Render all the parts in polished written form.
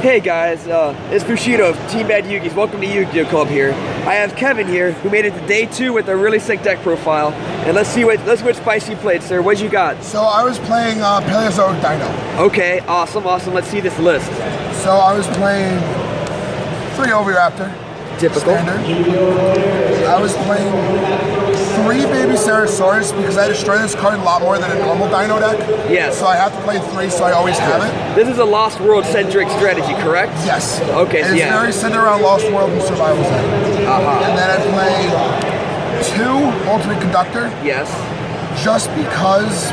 Hey guys, it's Bushido of Team Bad Yugi's. Welcome to Yugioh Club here. I have Kevin here, who made it to day 2 with a really sick deck profile. And let's see what spice you played, sir. What'd you got? So I was playing Paleo Dino. Okay, awesome. Let's see this list. So I was playing 3 Oviraptor. Typical. Standard. I was playing 3 Baby Ceratosaurus because I destroy this card a lot more than a normal Dino deck. Yes. So I have to play 3, so I always have it. This is a Lost World centric strategy, correct? Yes. Okay, so it's very centered around Lost World and Survival Zen. And then I play 2 Ultimate Conductor. Yes. Just because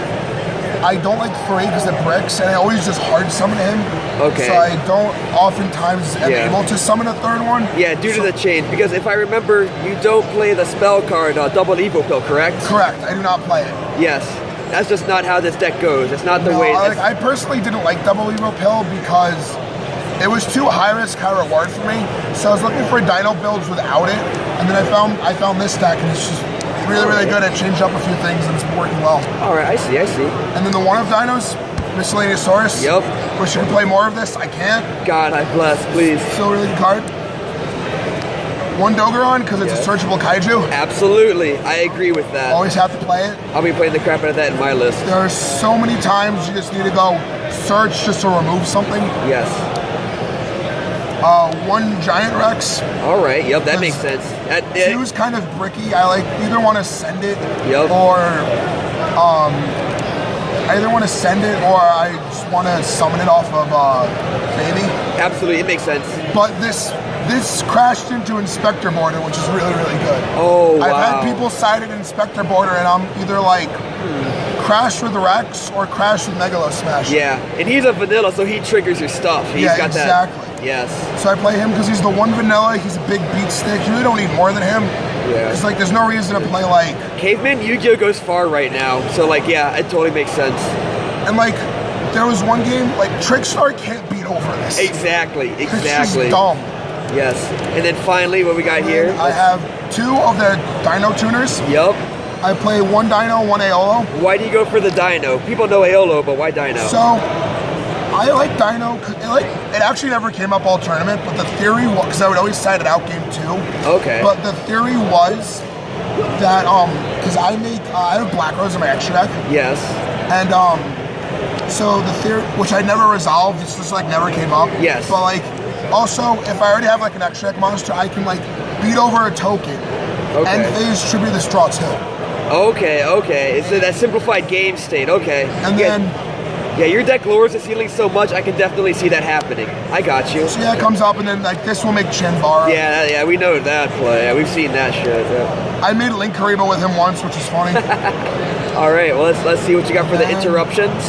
I don't like 3 because it bricks, and I always just hard summon him. Okay. So I don't oftentimes am able to summon a 3rd one. Yeah, due to the change. Because if I remember, you don't play the spell card Double Evo Pill, correct? Correct. I do not play it. Yes. That's just not how this deck goes. It's not the way. I personally didn't like Double Evo Pill because it was too high risk, high reward for me. So I was looking for Dino builds without it, and then I found this deck, and it's just really good. It changed up a few things, and it's working well. All right, I see. And then the one of Dinos, Miscellaneousaurus. Yep. Wish I could play more of this. I can't. God, I bless, please. Still a really good card. 1 Dogeron because it's a searchable kaiju. Absolutely, I agree with that. Always have to play it. I'll be playing the crap out of that in my list. There are so many times you just need to go search just to remove something. Yes. 1 Giant Rex. All right, yep, that makes sense. 2 is kind of bricky. I either want to send it or I just want to summon it off of Baby. Absolutely, it makes sense. But this crashed into Inspector Border, which is really good. Oh, wow. I've had people sided Inspector Border, and I'm either like Crash with Rex or Crash with Megalo Smash. Yeah, and he's a vanilla, so he triggers your stuff. He's got exactly. That. Yes. So I play him because he's the 1 vanilla. He's a big beat stick. You really don't need more than him. Yeah. It's like there's no reason to play like Caveman Yugioh goes far right now, so like yeah, it totally makes sense. And like there was one game like Trickstar can't beat over this. Exactly. It's just dumb. Yes. And then finally, what we got here? I have 2 of the Dino tuners. Yup. I play 1 Dino, 1 Aeolo. Why do you go for the Dino? People know Aeolo, but why Dino? So I like Dino. It actually never came up all tournament, but the theory was because I would always side it out game 2. Okay. But the theory was that because I have Black Rose in my extra deck. Yes. And so the theory, which I never resolved, it's just like never came up. Yes. But like also, if I already have like an extra deck monster, I can like beat over a token and phase tribute this draw 2. Okay. So that simplified game state. Okay. And then. Yeah, your deck lowers the ceiling so much, I can definitely see that happening. I got you. So yeah, it comes up, and then like this will make Chinbara. Yeah, we know that play. Yeah, we've seen that shit. Yeah. I made Link Kariba with him once, which is funny. All right, well let's see what you got for the interruptions.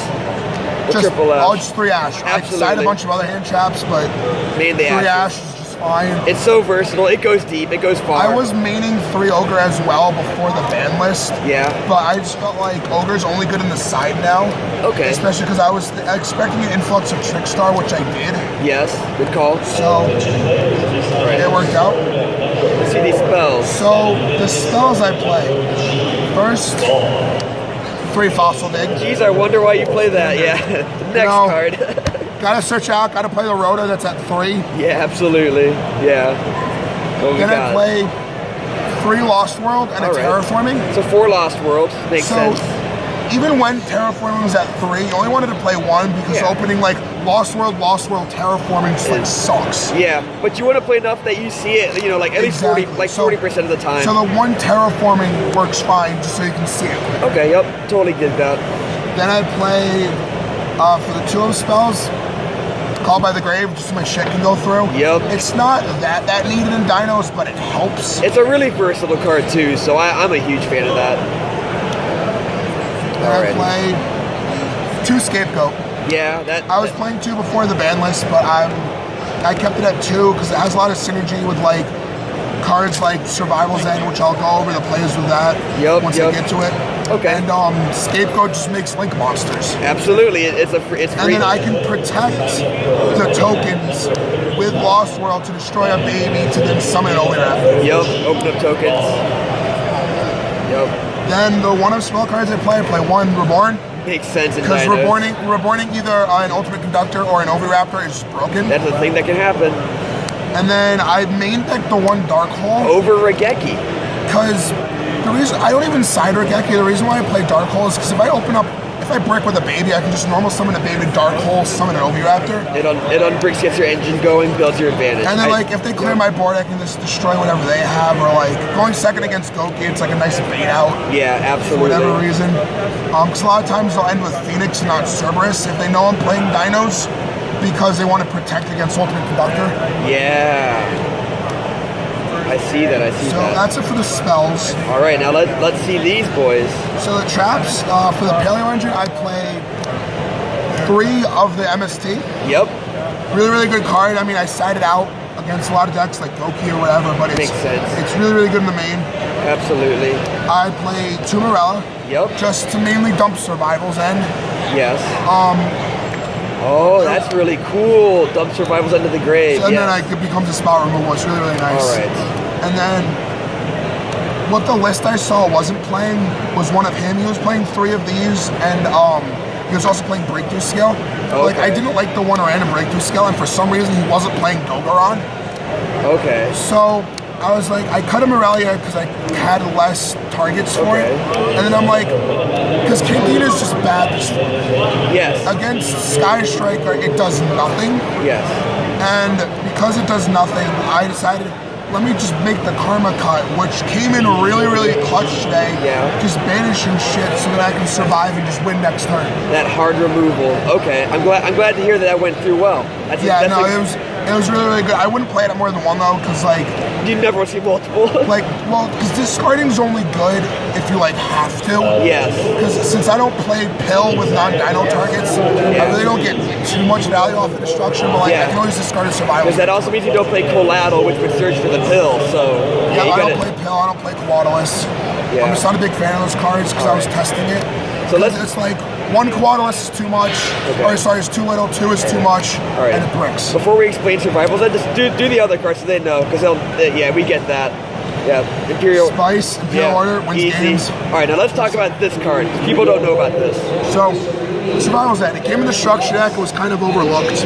Triple Ash. Just 3 Ash. Absolutely. I side a bunch of other hand traps, but Mainly 3 Ash is just fine. It's so versatile. It goes deep. It goes far. I was maining 3 Ogre as well before the ban list. Yeah. But I just felt like Ogre's only good in the side now. Okay. Especially because I was expecting an influx of Trickstar, which I did. Yes, good call. So it worked out. Let's see these spells. So the spells I play. First, 3 Fossil Dig. Jeez, I wonder why you play that. Yeah. Next card. Gotta search out, gotta play the Rhoda that's at 3. Yeah, absolutely. Yeah. Then I play 3 Lost World and a Terraforming. So 4 Lost Worlds. Makes sense. Even when Terraforming was at 3, you only wanted to play 1 because opening like Lost World, Terraforming just like sucks. Yeah, but you want to play enough that you see it, you know, like at least 40% of the time. So the 1 Terraforming works fine just so you can see it. Okay, yep, totally get that. Then I play for the 2 of spells, Called by the Grave, just so my shit can go through. Yep. It's not that needed in Dinos, but it helps. It's a really versatile card too, so I'm a huge fan of that. Then I play 2 Scapegoat. Yeah, I was playing 2 before the ban list, but I kept it at 2 because it has a lot of synergy with like cards like Survival Zen, which I'll go over the plays with that once I get to it. Okay. And Scapegoat just makes Link monsters. Absolutely, it's free. And then I can protect the tokens with Lost World to destroy a baby to then summon it over after. Yep, open up tokens. Yep. Then the 1 of spell cards I play 1 Reborn. makes sense in Because Dinos. reborning either an Ultimate Conductor or an Oviraptor is broken. That's a thing that can happen. And then I main deck the one Dark Hole. Over Regeki. Because the reason I don't even side Regeki, the reason why I play Dark Hole is because if I brick with a baby, I can just normal summon a baby, Dark Hole, summon an Oviraptor. It unbricks, gets your engine going, builds your advantage. And then if they clear my board, I can just destroy whatever they have, or going second against Goki, it's like a nice bait out. Yeah, absolutely. For whatever reason. Because a lot of times they'll end with Phoenix, not Cerberus, if they know I'm playing Dinos, because they want to protect against Ultimate Conductor. Yeah. I see that, So that's it for the spells. All right, now let's see these boys. So the traps, for the Paleo engine, I play 3 of the MST. Yep. Really, really good card. I mean, I side it out against a lot of decks like Goki or whatever, but Makes sense. It's really, really good in the main. Absolutely. I play 2 Morella. Yep. Just to mainly dump Survival's End. Yes. Oh, that's really cool. Dump Survival's End of the Grave. And then it becomes a spell removal. It's really, really nice. All right. And then what the list I saw wasn't playing was one of him. He was playing 3 of these, and he was also playing Breakthrough Skill. Okay. I didn't like the one random Breakthrough Skill, and for some reason he wasn't playing Dogoron. Okay. So I was like, I cut a Morelia because I had less targets for it. And then I'm like, because King Dino is just bad this one. Yes. Against Sky Striker, it does nothing. Yes. And because it does nothing, I decided, let me just make the Karma Cut, which came in really, really clutch today. Yeah. Just banishing shit so that I can survive and just win next turn. That hard removal. Okay. I'm glad to hear that went through well. It was really, really good. I wouldn't play it at more than 1 though, because you never want to see multiple. because discarding's only good if you have to. Yes. Because since I don't play Pill with non-Dino targets, I really don't get too much value off of destruction, but I can always discard a survival. Because that also means you don't play Collateral, which would search for the pill, so... Yeah, I don't play Pill, I don't play Coatulus. Yeah. I'm just not a big fan of those cards because I was testing it. So it's 1 Coatulus is too much, it's too little, 2 is too much, and it bricks. Before we explain Survivals, then just do the other cards so they know, because we get that. Yeah, Imperial... Spice, Imperial Order, wins easy. games. Alright, now let's talk about this card. People don't know about this. So, Survival's End. It came in the structure deck, it was kind of overlooked.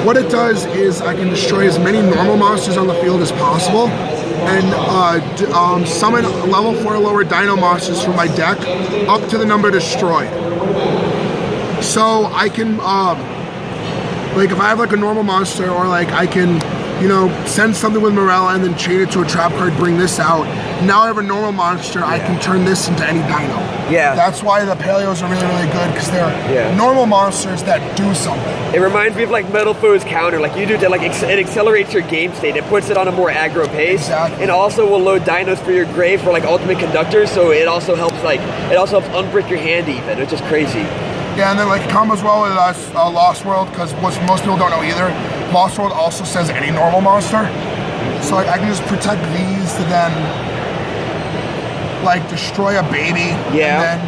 What it does is I can destroy as many normal monsters on the field as possible, and summon level 4 or lower Dino monsters from my deck up to the number destroyed. So I can, if I have a normal monster, or I can, send something with Morella and then chain it to a trap card, bring this out. Now I have a normal monster, I can turn this into any Dino. Yeah. That's why the Paleos are really, really good, because they're normal monsters that do something. It reminds me of Metal Foe's counter. You do that, it accelerates your game state. It puts it on a more aggro pace. Exactly. And also will load Dinos for your grave for Ultimate Conductor, so it also helps unbrick your hand even, which is crazy. Yeah, and then it combos well with Lost World, because what most people don't know either, Lost World also says any normal monster. So I can just protect these to then destroy a baby, and then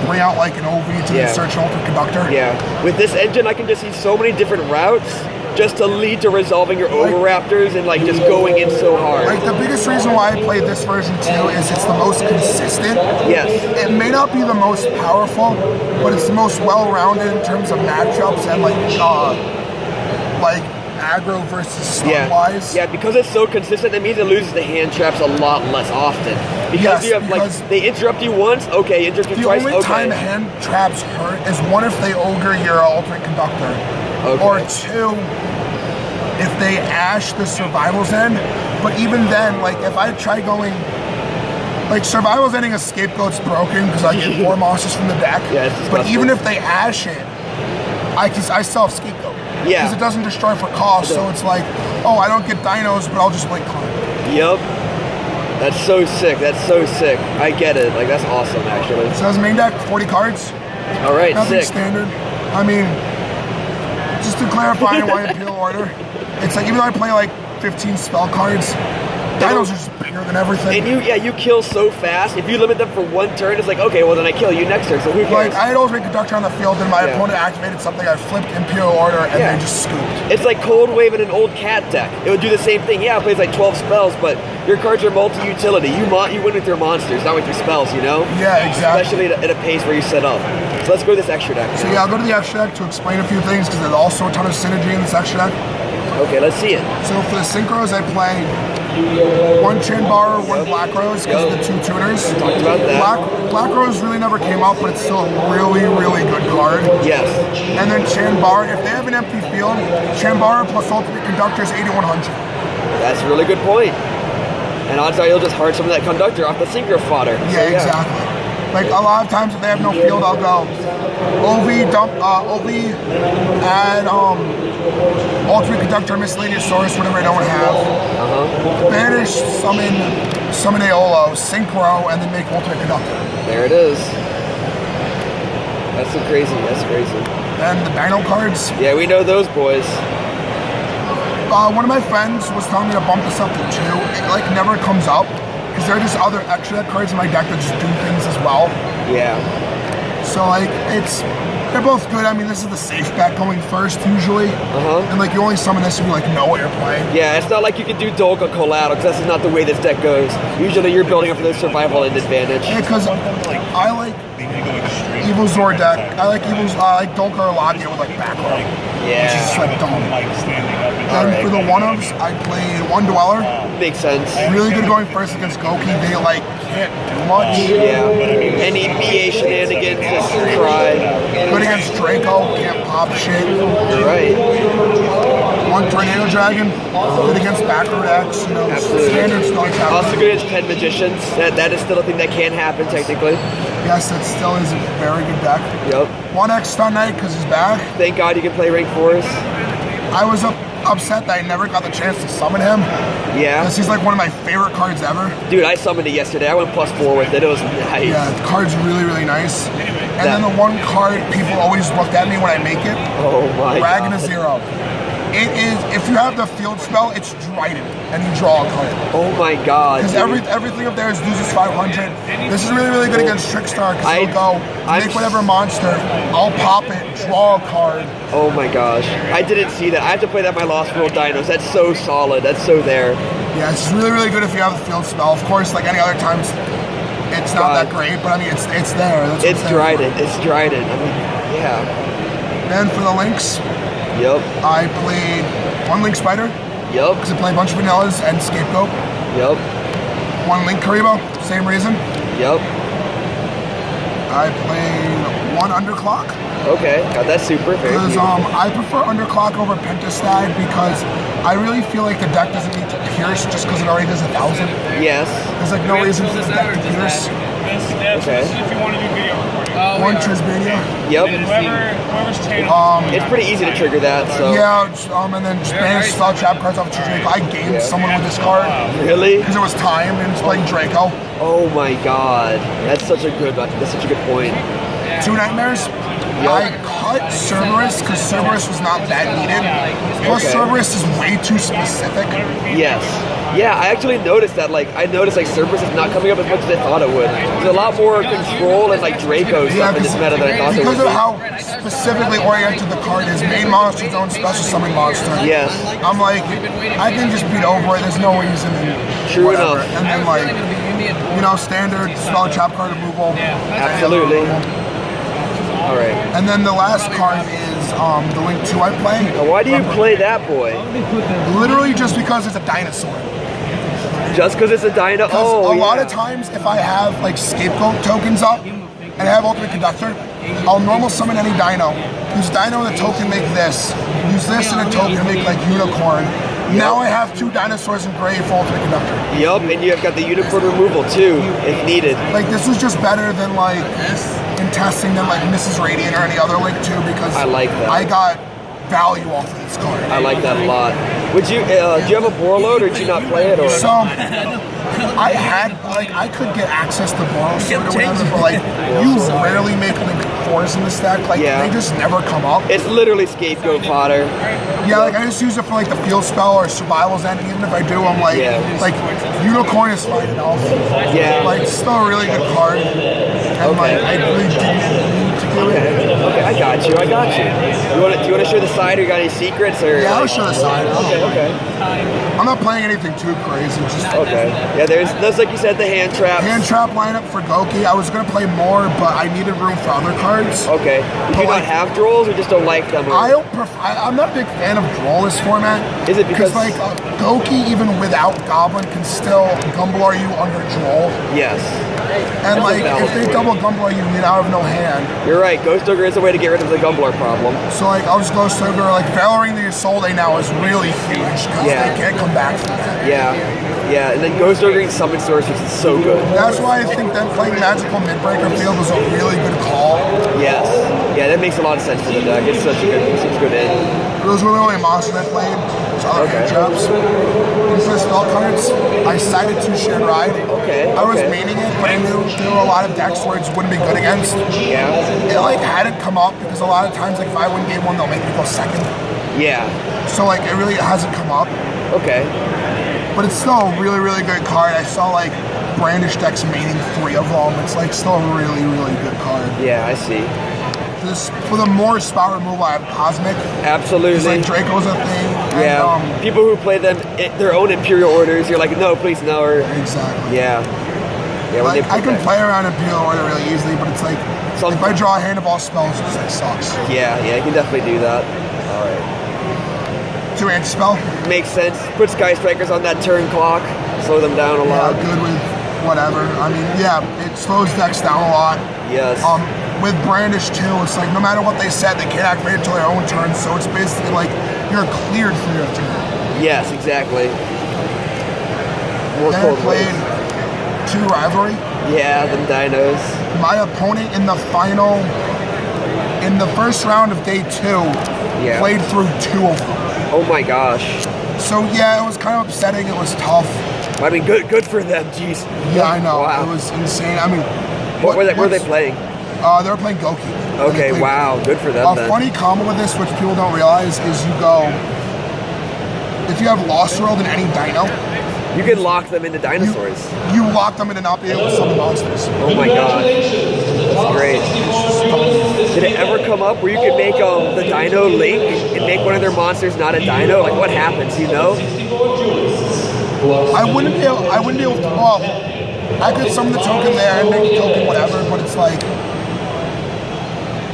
bring out an OV to search an Ultimate Conductor. Yeah. With this engine, I can just see so many different routes just to lead to resolving your Oviraptors and just going in so hard. The biggest reason why I played this version too is it's the most consistent. Yes. It may not be the most powerful, but it's the most well-rounded in terms of matchups and aggro versus stun-wise. Yeah, because it's so consistent, it means it loses the hand traps a lot less often. Because you have they interrupt you once, okay, interrupt you twice, okay. The only time hand traps hurt is 1 if they ogre your Ultimate Conductor, or 2 if they ash the Survival's End. But even then, if I try going, Survival's Ending a Scapegoat's broken because I get 4 monsters from the deck. Yeah, but even if they ash it, I still have Scapegoat. Yeah. Because it doesn't destroy for cost, so it's I don't get Dinos, but I'll just climb. Yep. That's so sick. I get it. That's awesome, actually. So as main deck, 40 cards. All right, Nothing sick. standard. I mean, just to clarify why Imperial Order, it's even though I play 15 spell cards, Dinos are just bigger than everything. And you kill so fast. If you limit them for 1 turn, it's okay, well then I kill you next turn, so who cares? I had Ultimate Conductor on the field, and my opponent activated something, I flipped Imperial Order, and they just scooped. It's like Cold Wave in an old cat deck. It would do the same thing. Yeah, it plays 12 spells, but your cards are multi-utility. You win with your monsters, not with your spells, Yeah, exactly. Especially at a pace where you set up. So let's go to this extra deck. So yeah, I'll go to the extra deck to explain a few things because there's also a ton of synergy in this extra deck. Okay, let's see it. So for the synchros, I play one Chin Bar, one Black Rose because of the two tuners. Talked about that. Black Rose really never came up, but it's still a really, really good card. Yes. And then Chin Bar, if they have an empty field, Chin Bar plus Ultimate Conductor is 8100. That's a really good point. And odds are you'll just hard some of that conductor off the synchro fodder. Yeah, exactly. Like a lot of times if they have no field, I'll go OV dump, OV add Ultimate Conductor, Miscellaneous Source, whatever I don't have. Banish, summon Aolo, Synchro, and then make Ultimate Conductor. There it is. That's so crazy. That's crazy. And the Dino cards. Yeah, we know those boys. One of my friends was telling me to bump this up to 2. It like never comes up because there are just other extra cards in my deck that just do things as well. Yeah. So like they're both good. I mean, this is the safe bet going first usually. And like you only summon this if you like know what you're playing. Yeah, it's not like you can do Dolga Collateral because that's not the way this deck goes. Usually you're building up for the survival and advantage. Yeah, because I like Evil Zord deck. I like Dolga or Lagia with like back row. Yeah. Which is just like dumb. And for the one-ups, I played one Dweller. Makes sense. Really good going first against Goki. They like can't do much. Yeah. Any BA shenanigans, just try. Good against Draco, can't pop shit. You're right. One Tornado Dragon, good against backroad X, you know, standard stuff. Also good against Pen Magicians. That is still a thing that can happen technically. Yes, that still is a very good deck. Yep. 1X Stun Knight because he's back. Thank God you can play rank 4s. I was upset that I never got the chance to summon him. Yeah. Because he's like one of my favorite cards ever. Dude, I summoned it yesterday. I went +4 with it. It was nice. Yeah, the card's really, really nice. And then the one card people always look at me when I make it. Oh my Dragon God. of Zero. It is, if you have the field spell, it's Dryden, and you draw a card. Oh my God. Because everything up there is loses 500. This is really, really good against Trickstar, because he'll go, make whatever monster, I'll pop it, draw a card. Oh my gosh. I didn't see that. I have to play that in my Lost World Dinos. That's so solid. That's so there. Yeah, it's really, really good if you have the field spell. Of course, like any other times, it's not that great, but I mean, it's there. That's it's Dryden. It's Dryden. I mean, yeah. Then for the links, yep. I played one Link Spider. Yep. Because I played a bunch of vanillas and Scapegoat. Yep. One Link Karibo, same reason. Yep. I played one Underclock. Okay, got that super. Very Because beautiful. I prefer Underclock over Pentastag because I really feel like the deck doesn't need to pierce just because it already does 1,000. Yes. There's like no reason for the deck to pierce. Okay. If you want to do video recording. One Trismania. Yep. Whoever's channel. It's pretty easy to trigger that, so. Yeah, and then just banish spell trap cards off of Draco. I gamed someone with this card. Really? Because it was time and it's playing Draco. Oh my God. That's such a good point. 2 Nightmares. I cut Cerberus because Cerberus was not that needed. Plus Cerberus is way too specific. Yes. Yeah, I actually noticed that. Like, I noticed like Cerberus is not coming up as much as I thought it would. There's a lot more control and like Draco stuff in this meta than I thought there would because be. of how specifically oriented the card is. Main monster's own special summon monster. Yes. I'm like, I can just beat over it. There's no reason. True whatever. enough. And then like, you know, standard spell trap card removal. Absolutely. All right. And then the last card is the Link 2 I play. Now, why do you play that boy? Literally just because it's a dinosaur. Just because it's a dino? Oh, a lot of times if I have like Scapegoat tokens up and I have Ultimate Conductor, I'll normal summon any dino. Use dino and a token, make this. Use this and a token to make like Unicorn. Now I have 2 dinosaurs in gray for Ultimate Conductor. Yup, and you have got the Unicorn removal too, if needed. Like this was just better than like in testing than like Mrs. Radiant or any other Link 2 because I like that. I got value off of this card. I like that a lot. Would you, do you have a Borload or did you not play it? Or? So, I had, like, I could get access to Boros or whatever, but like, you rarely make Link 4s in the stack. Like, they just never come up. It's literally Scapegoat fodder. Yeah, like, I just use it for like the field spell or survival's end. Even if I do, I'm like, Unicorn is fine enough. Yeah. Like, it's still a really good card. And like, I really didn't need to do it. I got you. Do you want to show the side, or you got any secrets, or? Yeah, I'll show the side. Okay. I'm not playing anything too crazy. Just Okay. Yeah, there's like you said, the hand trap. hand trap lineup for Goki. I was gonna play more, but I needed room for other cards. Okay. Do you not have drolls, or just don't like them? Or? I don't prefer. I'm not a big fan of Drollus format. Is it because like Goki, even without Goblin, can still Gumbler you under Droll. Yes. And like That's a if they valid double Gumbler you, you now have no hand. You're right. Ghost Ogre is a way to get rid of the Gumbler problem. So like I'll just Ghost Ogre. Like Valoring the Isolde now is really huge because Yeah. they can't come back from that. Yeah, and then Ghost Ogre and Summon Source, which is so good. That's why I think that playing Magical Midbreaker Field was a really good call. Yes. Yeah, that makes a lot of sense for the deck. It's such a good in. Those were the only monsters I played. So other hand traps. And for spell cards, I cited 2 Shared Ride. Okay. I was meaning it, but I knew there were a lot of decks where it wouldn't be good against. Yeah. It like hadn't come up because a lot of times like if I win game 1, they'll make me go second. Yeah. So like it really hasn't come up. Okay. But it's still a really, really good card. I saw like Brandish decks maining 3 of them. It's like still a really, really good card. Yeah, I see. For the more spot removal, I have Cosmic. Absolutely. It's like Draco's a thing. Yeah. And, people who play them their own Imperial orders, you're like, no, please no. Or exactly. yeah. Yeah. Like I can play around Imperial Order really easily, but it's like if I draw a hand of all spells, it just like sucks. Yeah, I can definitely do that. All right. 2 anti-spell. Makes sense. Put Sky Strikers on that turn clock, slow them down a lot. Yeah, good with whatever. I mean, yeah, it slows decks down a lot. Yes. With Brandish too, it's like no matter what they said, they can't activate until their own turn. So it's basically like you're cleared for your turn. Yes, exactly. More Then I cold played waves. 2 Rivalry. Yeah, them dinos. My opponent in the first round of day 2, played through 2 of them. Oh my gosh. So yeah, it was kind of upsetting. It was tough. I mean, good for them. Jeez. Yeah, I know. Wow. It was insane. I mean, What were they playing? They were playing Goki. Okay, wow, good for them. A funny combo with this, which people don't realize, is you go. If you have Lost World in any Dino, you can lock them into dinosaurs. You lock them into not being able to summon monsters. Oh my gosh, that's great. Did it ever come up where you could make the Dino Link and make one of their monsters not a Dino? Like what happens? You know? I wouldn't be able to. Well, I could summon the token there and make the token whatever, but it's like.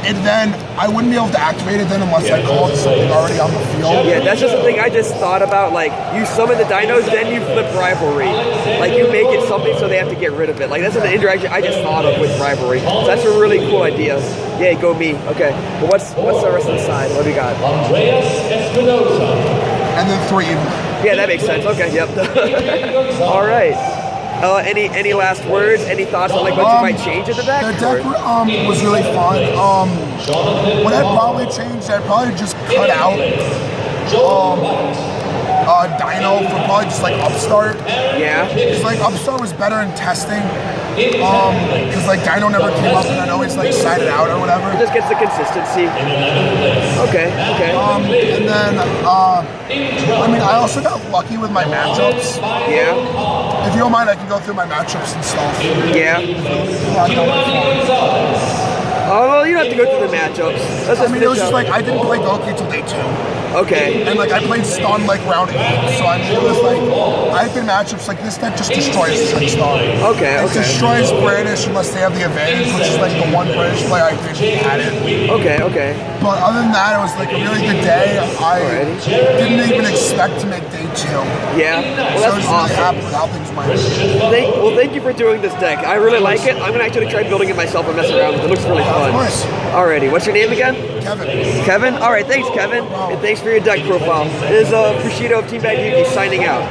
And then I wouldn't be able to activate it then unless I called something already on the field. Yeah, that's just the thing I just thought about. Like, you summon the dinos, then you flip Rivalry. Like, you make it something so they have to get rid of it. Like, that's an interaction I just thought of with Rivalry. So that's a really cool idea. Yay, go me. Okay, but what's the rest of the side? What do we got? And then 3 even. Yeah, that makes sense. Okay, yep. All right. Any last words? Any thoughts on like what you might change in the deck? The deck was really fun. What I'd probably change, I'd probably just cut out Dino for probably just like Upstart. Yeah. Because like Upstart was better in testing. Because like Dino never came up and I'd always like side it out or whatever. It just gets the consistency. Okay. And then I mean I also got lucky with my matchups. Yeah. If you don't mind, I can go through my matchups and stuff. Yeah. Oh, well, you don't have to go through the matchups. I mean, it was just like, I didn't play Goki till day 2. Okay. And like, I played Stun like round 8. So I mean, it was like, I had been matchups like this deck just destroys Trickstar. Okay. It destroys British unless they have the advantage, which is like the one British player I think had it. Okay. But other than that, it was like a really good day. I didn't even expect to make day 2. Yeah. Well, so I was that's really awesome. happy with how things went. Thank you for doing this deck. I really like it. I'm gonna actually try building it myself and mess around with it. It looks really fun. Of course. Alrighty, what's your name again? Kevin. Kevin? Alright, thanks Kevin. And thanks for your deck profile. This is Fushido of Team Bad Yugi signing out.